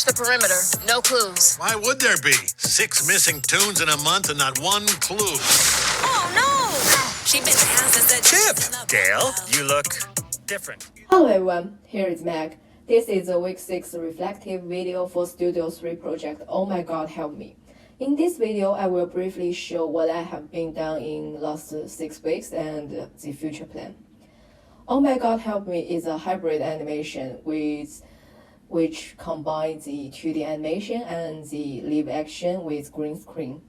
searched the perimeter. No clues. Why would there be? 6 missing tunes in a month and not one clue. Oh, no! She bit down since the Chip! Dale, you look different. Hello everyone, here is Meg. This is the week 6 reflective video for Studio 3 project Oh My God Help Me. In this video, I will briefly show what I have been done in last 6 weeks and the future plan. Oh My God Help Me is a hybrid animation which combines the 2D animation and the live action with green screen.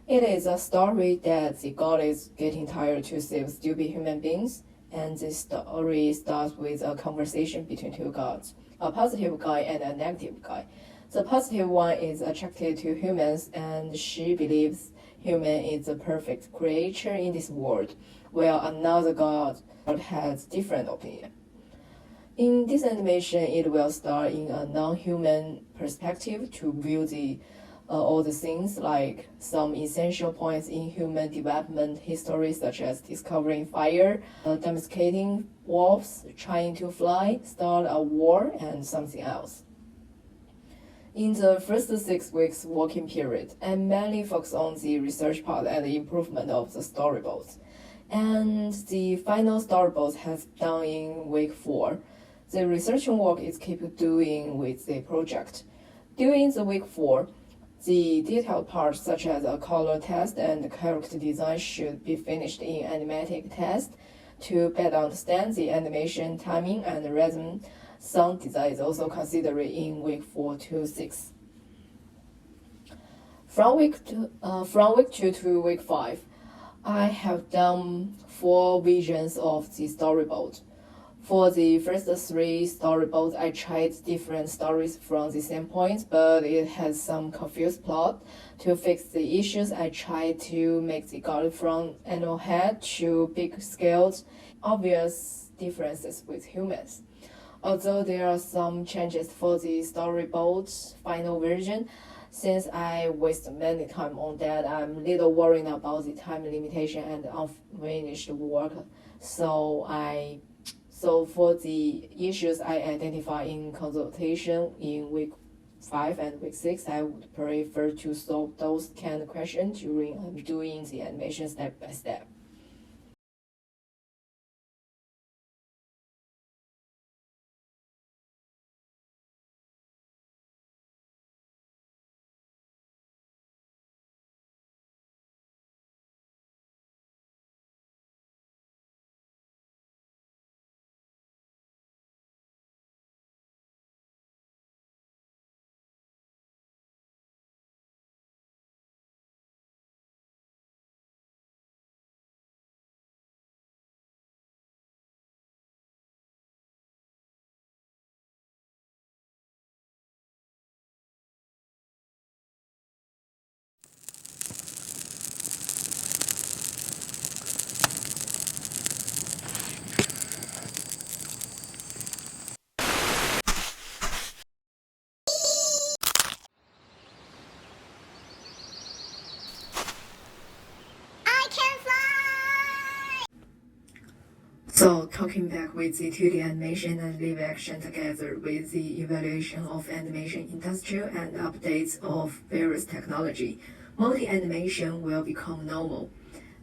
It is a story that the God is getting tired to save stupid human beings, and the story starts with a conversation between two gods, a positive guy and a negative guy. The positive one is attracted to humans, and she believes human is the perfect creature in this world, while another god has different opinion. In this animation, it will start in a non-human perspective to view all the things like some essential points in human development history, such as discovering fire, domesticating wolves, trying to fly, start a war, and something else. In the first 6 weeks working period, I mainly focus on the research part and the improvement of the storyboards. And the final storyboards has done in week 4. The researching work is keep doing with the project. During the week 4, the detailed parts such as a color test and character design should be finished in animatic test to better understand the animation timing and rhythm. Sound design is also considered in week 4 to 6. From week 2 to week 5, I have done 4 visions of the storyboard. For the first 3 storyboards, I tried different stories from the same point, but it has some confused plot. To fix the issues, I tried to make the god from animal head to big scaled, obvious differences with humans. Although there are some changes for the storyboard's final version, since I wasted many time on that, I'm little worried about the time limitation and unfinished work. So for the issues I identify in consultation in week 5 and week 6, I would prefer to solve those kind of questions during doing the animation step by step. So, talking back with the 2D animation and live action together with the evaluation of animation industry and updates of various technology, multi-animation will become normal.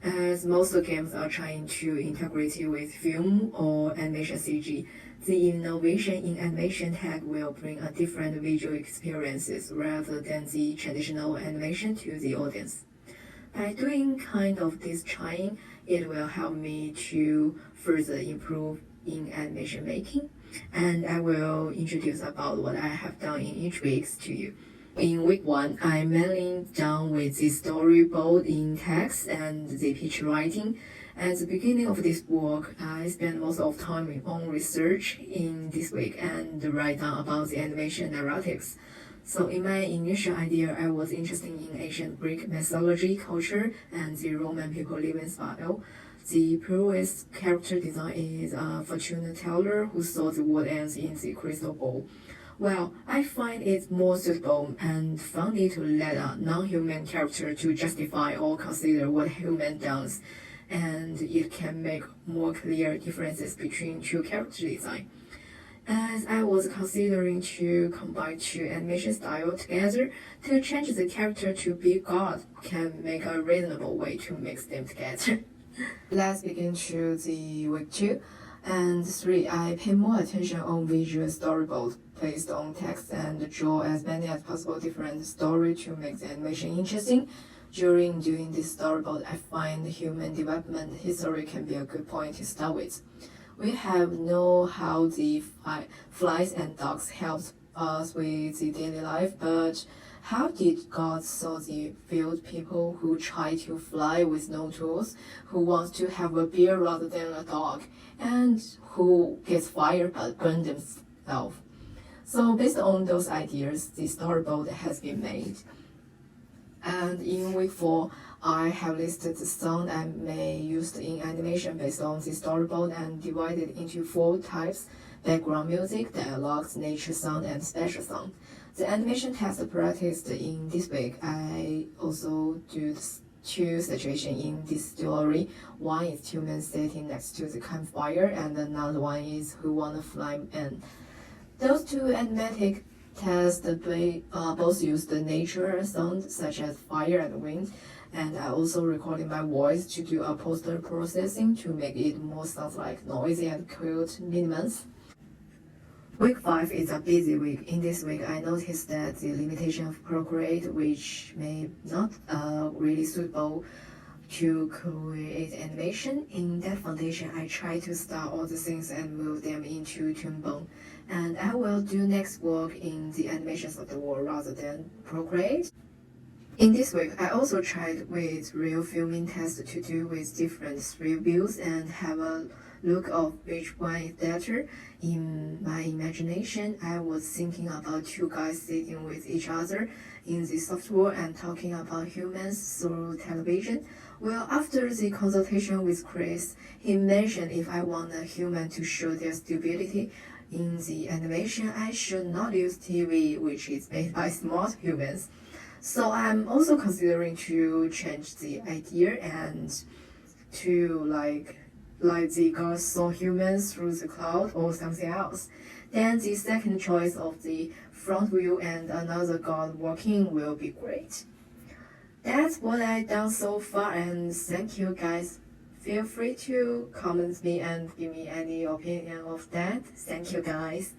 As most games are trying to integrate it with film or animation CG, the innovation in animation tech will bring a different visual experiences rather than the traditional animation to the audience. By doing kind of this trying, it will help me to further improve in animation making, and I will introduce about what I have done in each week to you. In week 1, I mainly done with the storyboard in text and the picture writing. At the beginning of this work, I spent most of time on research in this week and write down about the animation narratives. So in my initial idea, I was interested in ancient Greek mythology, culture, and the Roman people living style. The previous character design is a fortune teller who saw the world ends in the crystal ball. Well, I find it more suitable and funny to let a non-human character to justify or consider what human does, and it can make more clear differences between two character design. as I was considering to combine two animation styles together to change the character to be God can make a reasonable way to mix them together. Let's begin to the week 2 and 3. I pay more attention on visual storyboard based on text and draw as many as possible different stories to make the animation interesting. During doing this storyboard, I find human development history can be a good point to start with. We have know how the flies and dogs helped us with the daily life, but how did God saw the field people who try to fly with no tools, who wants to have a beer rather than a dog, and who gets fired but burn themselves? So based on those ideas, the storyboard has been made. And in week 4, I have listed the sound I may use in animation based on the storyboard and divided into 4 types: background music, dialogues, nature sound, and special sound. The animation test practiced in this week. I also do 2 situations in this story. One is humans sitting next to the campfire, and another one is who wanna fly in. Those 2 animatic tests both use the nature sound such as fire and wind, and I also recorded my voice to do a poster processing to make it more sound like noisy and cute minimums. Week 5 is a busy week. In this week, I noticed that the limitation of Procreate, which may not really suitable to create animation. In that foundation, I try to start all the things and move them into Toonbone. And I will do next work in the animations of the world rather than Procreate. In this week, I also tried with real filming tests to do with different 3 views and have a look of which one is better. In my imagination, I was thinking about 2 guys sitting with each other in the software and talking about humans through television. Well, after the consultation with Chris, he mentioned if I want a human to show their stupidity in the animation, I should not use TV, which is made by smart humans. So I'm also considering to change the idea and to like the God saw humans through the cloud or something else. Then the second choice of the front view and another God walking will be great. That's what I've done so far, and thank you guys. Feel free to comment me and give me any opinion of that. Thank you guys.